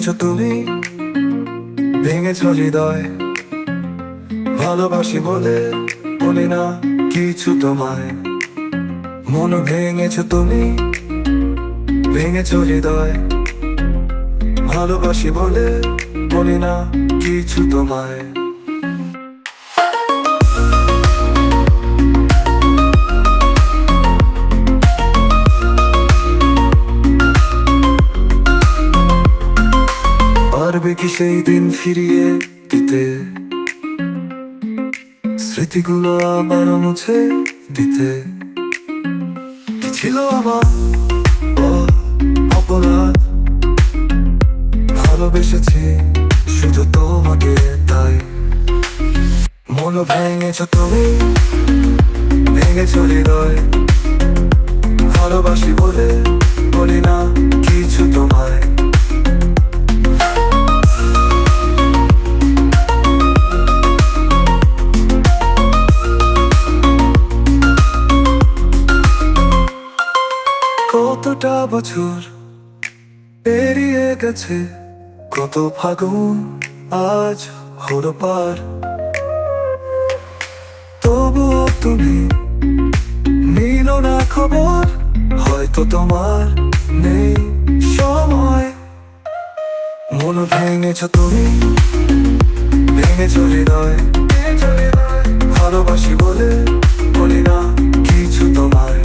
ভেঙেছো তুমি, ভেঙেছো হৃদয়। ভালোবাসি বলে বলি না কিছু তোমায়। মন ভেঙেছো তুমি, ভেঙেছো হৃদয়। ভালোবাসি বলে বলি না কিছু তোমায়। পারবে কি সেই দিন ফিরিয়ে দিতে, স্মৃতিগুলো আবার মুছে দিতে? কি ছিল আমার অপরাধ? ভালোবেসেছি শুধু তোমাকে, তাই। মন ভেঙেছো তুমি, ভেঙেছো হৃদয়। ভালোবাসি বলে বলি না কিছু তোমায়। কতটা বছর পেরিয়ে গেছে, কত ফাগুন আজ হলো পার। তবুও তুমি নিল না খবর, হয়তো তোমার নেই সময়। মন ভেঙেছো তুমি, ভেঙেছো হৃদয়। ভালোবাসি বলে বলি না কিছু তোমায়।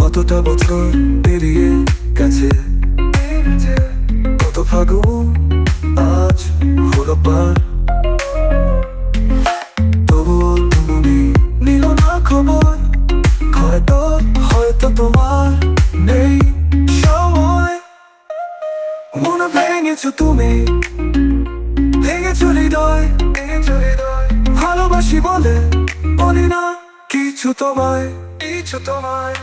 কতটা বছর পেরিয়ে গেছে, কত ফাগুন আজ হলো পার। তবুও তুমি নিল না খবর, হয়তো তোমার নেই সময়। মন ভেঙেছো তুমি, ভেঙেছো হৃদয়। ভালোবাসি বলে বলি না কিছু তোমায়, কিছু তোমায়।